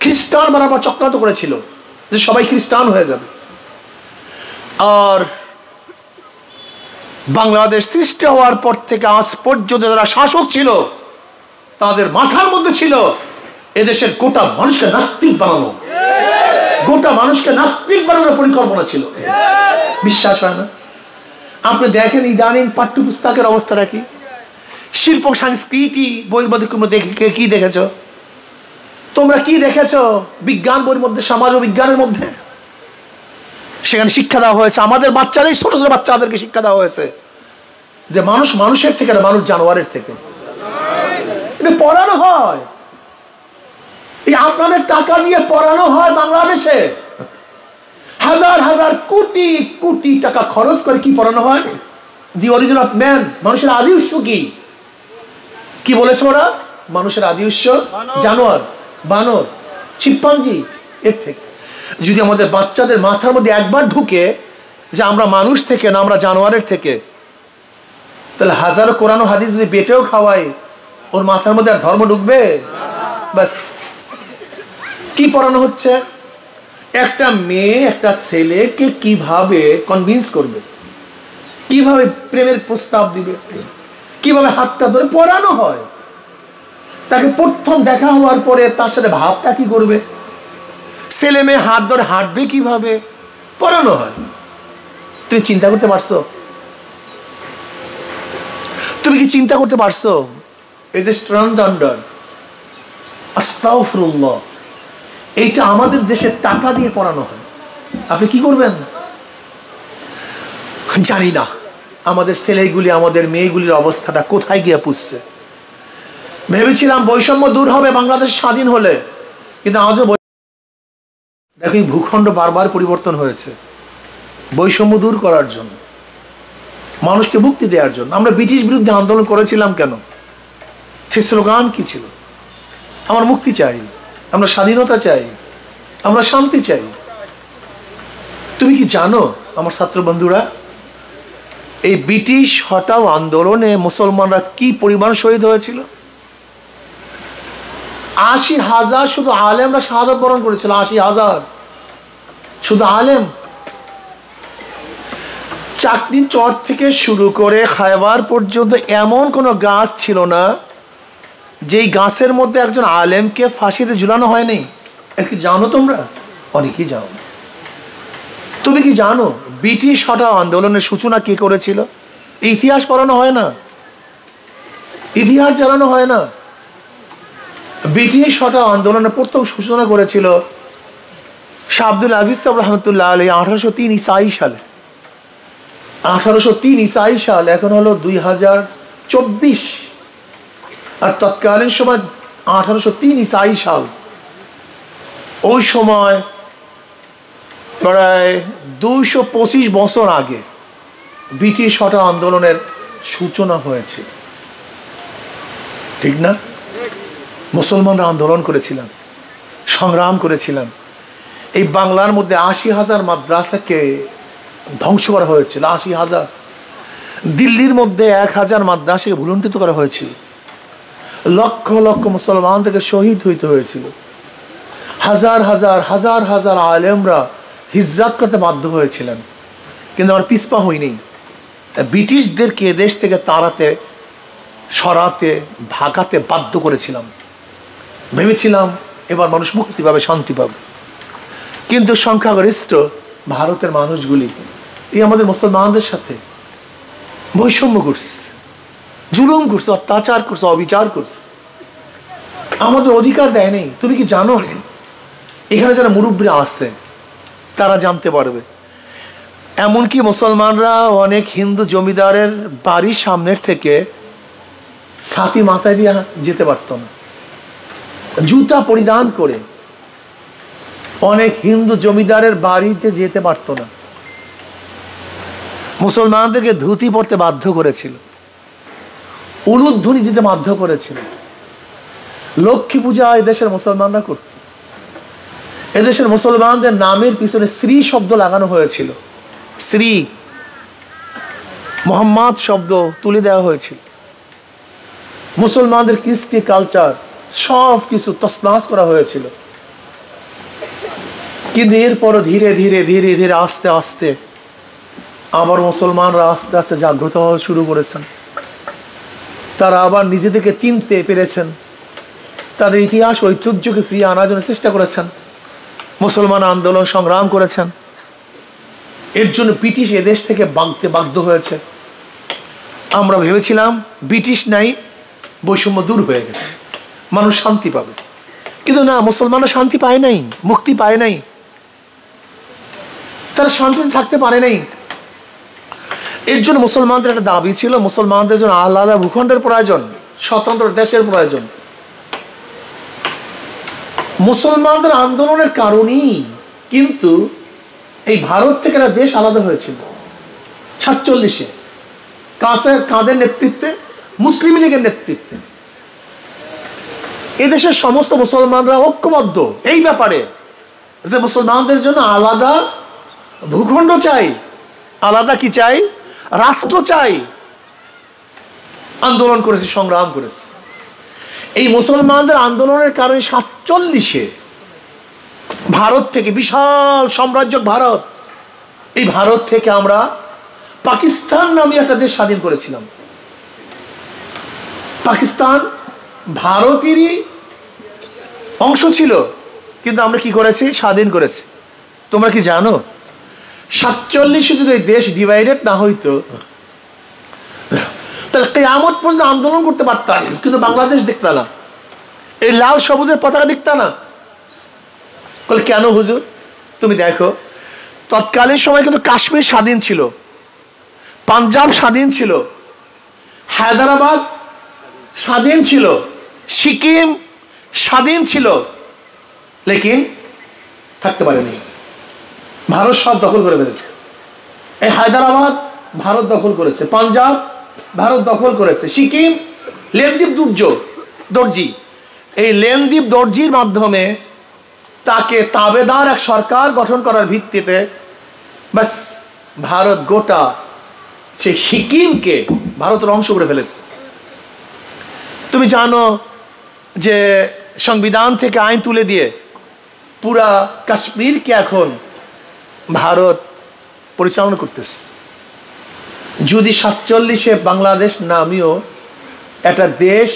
খ্রিস্টান বানাবার চক্রান্ত করেছিল যে সবাই খ্রিস্টান হয়ে যাবে। আর বাংলাদেশ সৃষ্টি হওয়ার পর থেকে আজ পর্যন্ত যারা শাসক ছিল তাদের মাথার মধ্যে ছিল এদেশের গোটা মানুষকে নাস্তিক বানানো, গোটা মানুষকে নাস্তিক বানানোর পরিকল্পনা ছিল। বিশ্বাস হয় না? আপনি দেখেন ইদানিং পাঠ্যপুস্তকের অবস্থাটা কি, শিল্প সংস্কৃতি বইয়ের মধ্যে কি দেখেছ তোমরা? কি দেখেছ বিজ্ঞান বইয়ের মধ্যে, সমাজ ও বিজ্ঞানের মধ্যে? সেখানে শিক্ষা দেওয়া হয়েছে আমাদের বাচ্চাদের, ছোট ছোট বাচ্চাদেরকে শিক্ষা দেওয়া হয়েছে যে মানুষ মানুষের থেকে না, মানুষ জানোয়ারের থেকে। এটা পড়ানো হয়, এই আপনাদের টাকা দিয়ে পড়ানো হয় বাংলাদেশে। হাজার হাজার কোটি কোটি টাকা খরচ করে কি পড়ানো হয়? দি অরিজিন অফ ম্যান, মানুষের আদি উৎস কি? কি বলেছে ওরা? মানুষের আদি উৎস জানোয়ার, বানর, শিম্পাঞ্জি। এর থেকে যদি আমাদের বাচ্চাদের মাথার মধ্যে একবার ঢুকে যে আমরা মানুষ থেকে না, আমরা জানোয়ারের থেকে, তাহলে হাজারো কোরআন ও হাদিস যদি বেটেও খাওয়াই, ওর মাথার মধ্যে আর ধর্ম ঢুকবে? বাস। কি পড়ানো হচ্ছে? একটা মেয়ে একটা ছেলেকে কিভাবে কনভিন্স করবে, কিভাবে প্রেমের প্রস্তাব দিবে, কিভাবে হাতটা ধরে পড়ানো হয়। তাকে প্রথম দেখা হওয়ার পরে তার সাথে ভাবটা কি করবে, ছেলে মেয়ে হাত ধরে হাঁটবে কিভাবে, পড়ানো হয়। তুমি চিন্তা করতে পারছো? তুমি কি চিন্তা করতে পারছো? এই যে ট্রান্সজেন্ডার, আস্তাগফিরুল্লাহ, এইটা আমাদের দেশের টাকা দিয়ে পড়ানো হয়। আপনি কি করবেন জানি না। আমাদের ছেলেগুলি, আমাদের মেয়েগুলির অবস্থাটা কোথায় গিয়ে পুষছে। ভেবেছিলাম বৈষম্য দূর হবে বাংলাদেশ স্বাধীন হলে, কিন্তু আজও দেখো ভূখণ্ড বারবার পরিবর্তন হয়েছে বৈষম্য দূর করার জন্য, মানুষকে মুক্তি দেওয়ার জন্য। আমরা ব্রিটিশ বিরুদ্ধে আন্দোলন করেছিলাম কেন? সেই স্লোগান কি ছিল? আমার মুক্তি চাই, আমরা স্বাধীনতা চাই, আমরা শান্তি চাই। তুমি কি জানো আমার ছাত্র বন্ধুরা, এই ব্রিটিশ হটাও আন্দোলনে মুসলমানরা কি পরিমাণ শহীদ হয়েছিল? ৮০,০০০ শুধু আলেমরা শাহাদাত বরণ করেছিল। ৮০,০০০ শুধু আলেম। চাকরির চর থেকে শুরু করে খায়বার পর্যন্ত এমন কোন গাছ ছিল না যেই গাছের মধ্যে একজন আলেমকে ফাঁসিতে ঝুলানো হয়নি। এর কি জানো তোমরা? অনেকেই জানো। তুমি কি জানো ব্রিটিশ হটাও আন্দোলনের সূচনা কে করেছিল? ইতিহাস পড়ানো হয় না, ইতিহাস জানানো হয় না। ব্রিটিশ হটাও আন্দোলনের প্রথম সূচনা করেছিল শাহ আব্দুল আজিজ সাহেব রহমতুল্লাহ আলাইহি 1803 ঈসাই সালে। 1803 ঈসাই সাল, এখন হলো 2024। আর তৎকালীন সময় 1803 ঈসাই সাল, ওই সময় প্রায় 225 বছর আগে ব্রিটিশ হটাও আন্দোলনের সূচনা হয়েছে। ঠিক না? মুসলমানরা আন্দোলন করেছিলেন, সংগ্রাম করেছিলেন। এই বাংলার মধ্যে ৮০,০০০ মাদ্রাসাকে ধ্বংস করা হয়েছিল। ৮০,০০০। দিল্লির মধ্যে ১,০০০ মাদ্রাসাকে ভুলুণ্ঠিত করা হয়েছিল। লক্ষ লক্ষ মুসলমানদেরকে শহীদ হইতে হয়েছিল। হাজার হাজার হাজার হাজার আলেমরা হিজরত করতে বাধ্য হয়েছিলেন। কিন্তু আমরা পিছপা হইনি। ব্রিটিশদেরকে দেশ থেকে তাড়াতে, সরাতে, ভাগাতে বাধ্য করেছিলাম। ভেবেছিলাম এবার মানুষ মুক্তি পাবে, শান্তি পাবে। কিন্তু সংখ্যাগরিষ্ঠ ভারতের মানুষগুলি এই আমাদের মুসলমানদের সাথে বৈষম্য করছে, জুলুম করছে, অত্যাচার করছে, অবিচার করছে, আমাদের অধিকার দেয় নেই। তুমি কি জানো এখানে যারা মুরব্বীরা আছে তারা জানতে পারবে, এমনকি মুসলমানরা অনেক হিন্দু জমিদারের বাড়ির সামনের থেকে ছাতি মাথায় দিয়ে যেতে পারত না, জুতা পরিধান করে অনেক হিন্দু জমিদারের বাড়িতে যেতে পারত না। মুসলমানদেরকে ধুতি পরতে বাধ্য করেছিল, উলুধ্বনি দিতে বাধ্য করেছিল। লক্ষ্মী পূজা এদেশের মুসলমানরা করত। এদেশের মুসলমানদের নামের পিছনে শ্রী শব্দ লাগানো হয়েছিল। শ্রী মোহাম্মদ শব্দ তুলে দেওয়া হয়েছিল। মুসলমানদের কৃষ্টি কালচার সব কিছু তছনছ করা হয়েছিল। কিন্তু এরপর ধীরে ধীরে ধীরে ধীরে আস্তে আস্তে আবার মুসলমানরা আস্তে আস্তে জাগ্রত হওয়া শুরু করেছেন। তারা আবার নিজেদেরকে চিনতে পেরেছেন, তাদের ইতিহাস ঐতিহ্যকে ফিরিয়ে আনার জন্য চেষ্টা করেছেন, মুসলমান আন্দোলন সংগ্রাম করেছেন। এর জন্য ব্রিটিশ এদেশ থেকে ভাগতে বাধ্য হয়েছে। আমরা ভেবেছিলাম ব্রিটিশ নাই, বৈষম্য দূর হয়ে গেছে, মানুষ শান্তি পাবে, কিন্তু না, মুসলমানরা শান্তি পায় নাই, মুক্তি পায় নাই, তারা শান্তিতে থাকতে পারে নাই। এর জন্য মুসলমানদের একটা দাবি ছিল, মুসলমানদের জন্য আলাদা ভূখণ্ডের প্রয়োজন, স্বতন্ত্র দেশের প্রয়োজন। মুসলমানদের আন্দোলনের কারণেই কিন্তু এই ভারত থেকে একটা দেশ আলাদা হয়েছিল 47-এ, কাদের নেতৃত্বে? মুসলিম লীগের নেতৃত্বে। এদেশের সমস্ত মুসলমানরা ঐক্যবদ্ধ এই ব্যাপারে যে মুসলমানদের জন্য আলাদা ভূখণ্ড চাই, আলাদা কি চাই? রাষ্ট্র চাই। আন্দোলন করেছে, সংগ্রাম করেছে। এই মুসলমানদের আন্দোলনের কারণে 47-এ ভারত থেকে, বিশাল সাম্রাজ্য ভারত, এই ভারত থেকে আমরা পাকিস্তান নামে একটা দেশ স্বাধীন করেছিলাম। পাকিস্তান ভারতেরই অংশ ছিল, কিন্তু আমরা কি করেছি? স্বাধীন করেছি। তোমরা কি জানো 47-এ যদি দেশ ডিভাইডেড না হইতো তাহলে কিয়ামত পর্যন্ত আন্দোলন করতে পারতাম, কিন্তু বাংলাদেশ দেখতে না, এই লাল সবুজের পতাকা দেখতে না। বলে কেন হুজুর? তুমি দেখো, তৎকালীন সময় কিন্তু কাশ্মীর স্বাধীন ছিল, পাঞ্জাব স্বাধীন ছিল, হায়দ্রাবাদ স্বাধীন ছিল, সিকিম স্বাধীন ছিল, লেকিন থাকতে পারেনি। ভারত সব দখল করে ফেলেছে। এই হায়দ্রাবাদ ভারত দখল করেছে, পাঞ্জাব ভারত দখল করেছে, সিকিম লেনদীপ দর্জি, এই লেনদীপ দর্জির মাধ্যমে তাকে তাবেদার এক সরকার গঠন করার ভিত্তিতে বাস ভারত গোটা সেই সিকিমকে ভারতের অংশ করে ফেলেছে। তুমি জানো যে সংবিধান থেকে আইন তুলে দিয়ে পুরা কাশ্মীরকে এখন ভারত পরিচালনা করতেছে। যদি 47-এ বাংলাদেশ নামেও একটা দেশ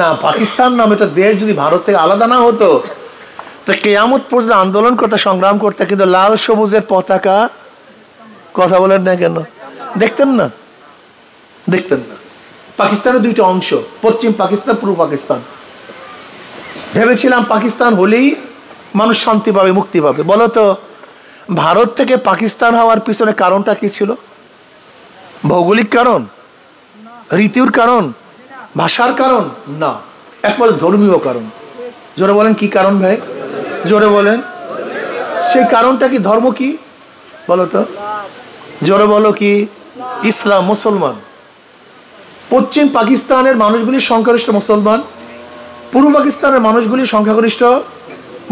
না, পাকিস্তান নামে একটা দেশ যদি ভারত থেকে আলাদা না হতো, তো কিয়ামত পর্যন্ত আন্দোলন করতে, সংগ্রাম করতে, কিন্তু লাল সবুজের পতাকা, কথা বলেন না কেন, দেখতেন না, দেখতেন না। পাকিস্তানের দুইটা অংশ, পশ্চিম পাকিস্তান, পূর্ব পাকিস্তান। ভেবেছিলাম পাকিস্তান হলেই মানুষ শান্তি পাবে, মুক্তি পাবে। বলো তো, ভারত থেকে পাকিস্তান হওয়ার পিছনে কারণটা কি ছিল? ভৌগোলিক কারণ, ঋতুর কারণ, ভাষার কারণ? না, একমাত্র ধর্মীয় কারণ। জোরে বলেন কি কারণ ভাই? জোরে বলেন। সেই কারণটা কি? ধর্ম কি বলো তো? জোরে বলো কি? ইসলাম, মুসলমান। পশ্চিম পাকিস্তানের মানুষগুলি সংখ্যাগরিষ্ঠ মুসলমান, পূর্ব পাকিস্তানের মানুষগুলি সংখ্যাগরিষ্ঠ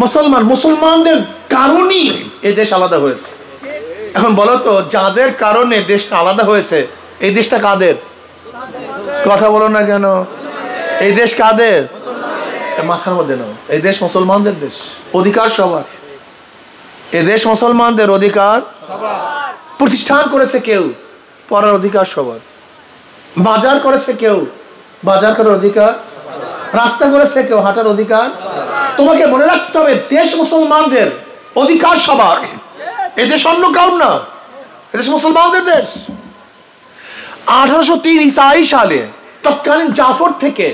মুসলমান। মুসলমানদের কারণেই এই দেশ আলাদা হয়েছে। এখন বলো তো, যাদের কারণে দেশটা আলাদা হয়েছে, এই দেশটা কাদের? কথা বলো না কেন? এই দেশ কাদের? মাথার মধ্যে নাও, এই দেশ মুসলমানদের দেশ, অধিকার সবার। এই দেশ মুসলমানদের, অধিকার প্রতিষ্ঠান করেছে কেউ, পড়ার অধিকার সবার। বাজার করেছে কেউ, বাজার করার অধিকার। রাস্তা করেছে কেউ, হাঁটার অধিকার। তোমাকে মনে রাখতে হবে, দেশ মুসলমানদের, অধিকার সবার। এদেশ অন্য কারণ না, এদেশ মুসলমানদের দেশ। 1803 ঈসাই সালে তৎকালীন জাফর থেকে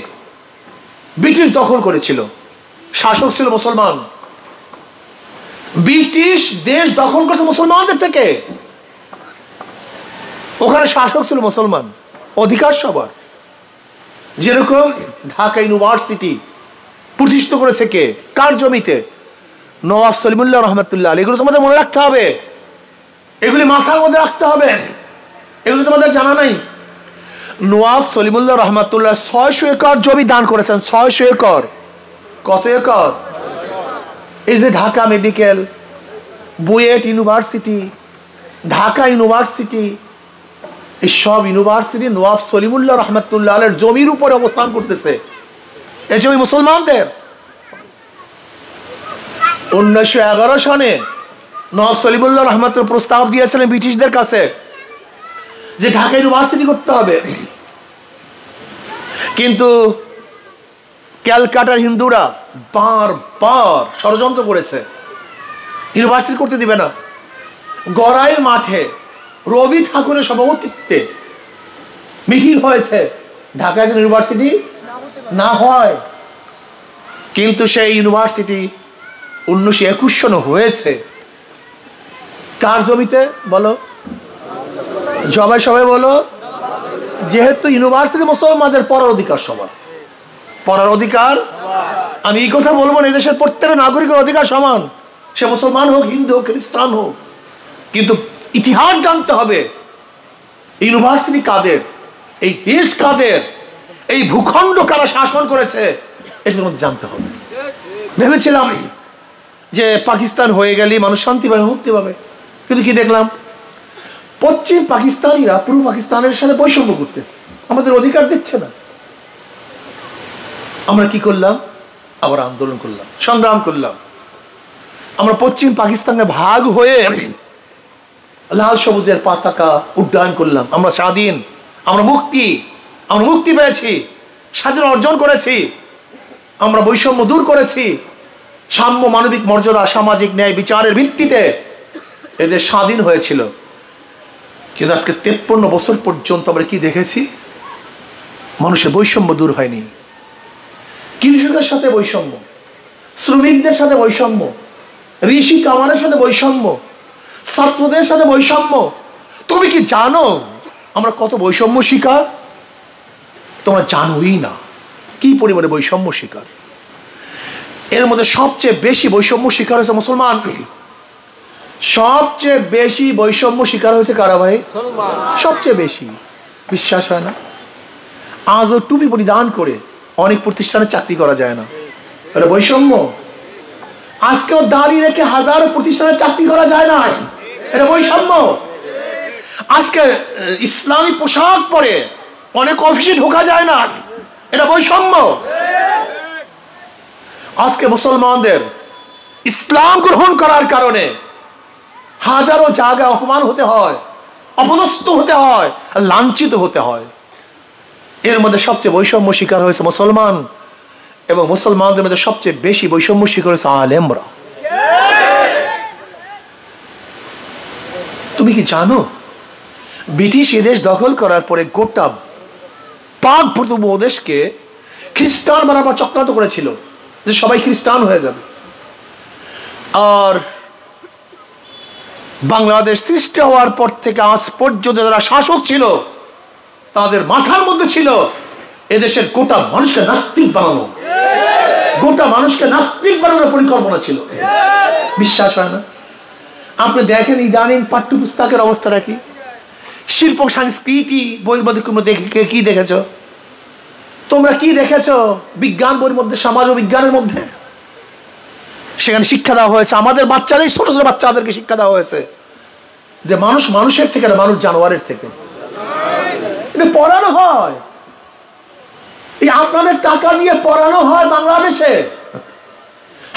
ব্রিটিশ দখল করেছিল, শাসক ছিল মুসলমান। ব্রিটিশ দেশ দখল করেছে মুসলমানদের থেকে, ওখানে শাসক ছিল মুসলমান, অধিকার সবার। যেরকম ঢাকা ইউনিভার্সিটি প্রতিষ্ঠিত করেছে কে, কার জমিতে? নওয়াব সলিমুল্লাহ রহমতুল্লাহ। এগুলো তোমাদের মনে রাখতে হবে, এগুলি মাথার মধ্যে রাখতে হবে, এগুলো তোমাদের জানা নাই। নওয়াব সলিমুল্লাহ রহমতুল্লাহ 600 একর জমি দান করেছেন। 600 একর। কত একর? এই যে Dhaka medical, BUET university, Dhaka university, এই সব ইউনিভার্সিটি নওয়াব সলিমুল্লাহ রহমতুল্লাহ আলের জমির উপরে অবস্থান করতেছে। এই জমি মুসলমানদের। 1911 সনে নওয়াব সলিমুল্লাহ রহমতুল্লাহ প্রস্তাব দিয়েছিলেন ব্রিটিশদের কাছে যে ঢাকা ইউনিভার্সিটি করতে হবে, কিন্তু ক্যালকাটার হিন্দুরা বারবার ষড়যন্ত্র করেছে, ইউনিভার্সিটি করতে দিবে না। গড়াই মাঠে রবি ঠাকুরের সভাপতিত্বে মিটিং হয়েছে ঢাকায় যেন ইউনিভার্সিটি না হয়, কিন্তু সেই ইউনিভার্সিটি 1921 সনে হয়েছে কার জমিতে বলো? সবাই বলো। যেহেতু ইউনিভার্সিটি মুসলমানদের পড়ার অধিকার সমান, পড়ার অধিকার, আমি এই কথা বলবো না, দেশের প্রত্যেকটা নাগরিকের অধিকার সমান, সে মুসলমান হোক, হিন্দু হোক, খ্রিস্টান হোক, কিন্তু ইতিহাস জানতে হবে ইউনিভার্সিটি কাদের, এই দেশ কাদের, এই ভূখণ্ড কারা শাসন করেছে, এটার মধ্যে জানতে হবে। ভেবেছিলাম যে পাকিস্তান হয়ে গেলে মানুষ শান্তি পাবে, মুক্তি পাবে, কিন্তু কি দেখলাম পশ্চিম পাকিস্তানিরা পূর্ব পাকিস্তানের সাথে বৈষম্য করতেছে, আমাদের অধিকার দিচ্ছে না। আমরা কি করলাম? আবার আন্দোলন করলাম, সংগ্রাম করলাম। আমরা পশ্চিম পাকিস্তানের ভাগ হয়ে লাল সবুজের পতাকা উড্ডয়ন করলাম। আমরা স্বাধীন, আমরা মুক্তি পেয়েছি, স্বাধীন অর্জন করেছি, আমরা বৈষম্য দূর করেছি, সাম্য, মানবিক মর্যাদা, সামাজিক ন্যায় বিচারের ভিত্তিতে এদের স্বাধীন হয়েছিল। কিন্তু আজকে 53 বছর পর্যন্ত আমরা কি দেখেছি? মানুষের বৈষম্য দূর হয়নি। কৃষকের সাথে বৈষম্য, শ্রমিকদের সাথে বৈষম্য, ঋষি কামারের সাথে বৈষম্য, ছাত্রদের সাথে বৈষম্য। তুমি কি জানো আমরা কত বৈষম্য শিকার? তোমরা জানোই না কি পরিমাণে বৈষম্য শিকার। এর মধ্যে সবচেয়ে বেশি বৈষম্য শিকার হয়েছে মুসলমান। সবচেয়ে বেশি বৈষম্য শিকার হয়েছে কারা ভাই? সবচেয়ে বেশি। বিশ্বাস হয় না? আজও টুপি পরিধান করে অনেক প্রতিষ্ঠানে চাকরি করা যায় না, এটা বৈষম্য। আজকেও দাঁড়িয়ে রেখে হাজারো প্রতিষ্ঠানে চাকরি করা যায় না, এটা বৈষম্য। আজকে ইসলামী পোশাক পরে অনেক অফিসে ঢোকা যায় না, এটা বৈষম্য। আজকে মুসলমানদের ইসলাম গ্রহণ করার কারণে হাজারো জায়গায় অপমান হতে হয়, অপদস্থ হতে হয়, লাঞ্ছিত হতে হয়। এর মধ্যে সবচেয়ে বৈষম্য শিকার হয়েছে মুসলমান, এবং মুসলমানদের মধ্যে সবচেয়ে বেশি বৈষম্য শিকার হয়েছে আলেমরা। তুমি কি জানো ব্রিটিশ এদেশ দখল করার পরে গোটা পাক উপদেশকে খ্রিস্টান বানাবার চক্রান্ত করেছিল যে সবাই খ্রিস্টান হয়ে যাবে। আর বাংলাদেশ সৃষ্টি হওয়ার পর থেকে আজ পর্যন্ত যারা শাসক ছিল তাদের মাথার মধ্যে ছিল এদেশের গোটা মানুষকে নাস্তিক বানানো, গোটা মানুষকে নাস্তিক বানানোর পরিকল্পনা ছিল। বিশ্বাস হয় না? আপনি দেখেন ইদানিং পাঠ্যপুস্তকের অবস্থাটা কি, শিল্প সংস্কৃতি বইয়ের মধ্যে কি দেখেছ তোমরা? কি দেখেছ বিজ্ঞান বইয়ের মধ্যে, সমাজ ও বিজ্ঞানের মধ্যে? সেখানে শিক্ষা দেওয়া হয়েছে আমাদের বাচ্চাদের, ছোট ছোট বাচ্চাদেরকে শিক্ষা দেওয়া হয়েছে যে মানুষ মানুষের থেকে না, মানুষ জানোয়ারের থেকে। এটা পড়ানো হয়, এই আপনাদের টাকা দিয়ে পড়ানো হয়। বাংলাদেশে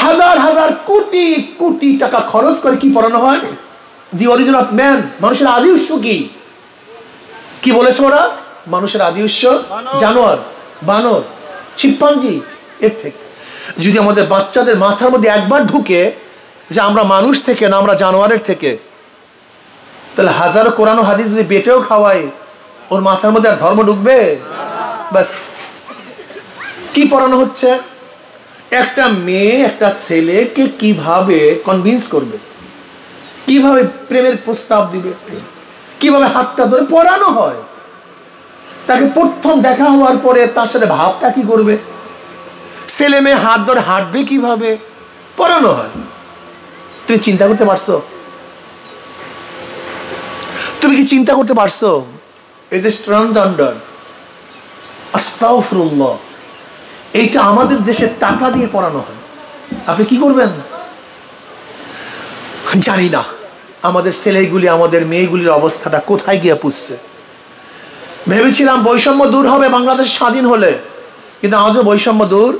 হাজার হাজার কোটি কোটি টাকা খরচ করে কি পড়ানো হয়? দি অরিজিন অফ ম্যান, মানুষের আদি উৎস কি? কি বলেছে ওরা? মানুষের আদি উৎস জানোয়ার, বানর, শিম্পাঞ্জি। এর থেকে যদি আমাদের বাচ্চাদের মাথার মধ্যে একবার ঢুকে যে আমরা মানুষ থেকে না, আমরা জানোয়ারের থেকে, তাহলে হাজারো কোরআন ও হাদিস যদি বেটেও খাওয়াই, ওর মাথার মধ্যে আর ধর্ম ঢুকবে? ব্যাস। কি পড়ানো হচ্ছে? একটা মেয়ে একটা ছেলেকে কিভাবে কনভিন্স করবে, কিভাবে প্রেমের প্রস্তাব দিবে, কিভাবে হাতটা ধরে পড়ানো হয়। তাকে প্রথম দেখা হওয়ার পরে তার সাথে ভাবটা কি করবে, ছেলে মেয়ে হাত ধরে হাঁটবে কিভাবে, পড়ানো হয়। তুমি চিন্তা করতে পারছো? তুমি কি চিন্তা করতে পারছো? এই যে ট্রান্সজেন্ডার, আস্তাগফিরুল্লাহ, এইটা আমাদের দেশে টাকা দিয়ে পড়ানো হয়। আপনি কি করবেন জানি না। আমাদের ছেলেগুলি, আমাদের মেয়েগুলির অবস্থাটা কোথায় গিয়ে পুষছে। ভেবেছিলাম বৈষম্য দূর হবে বাংলাদেশ স্বাধীন হলে, কিন্তু আজও বৈষম্য দূর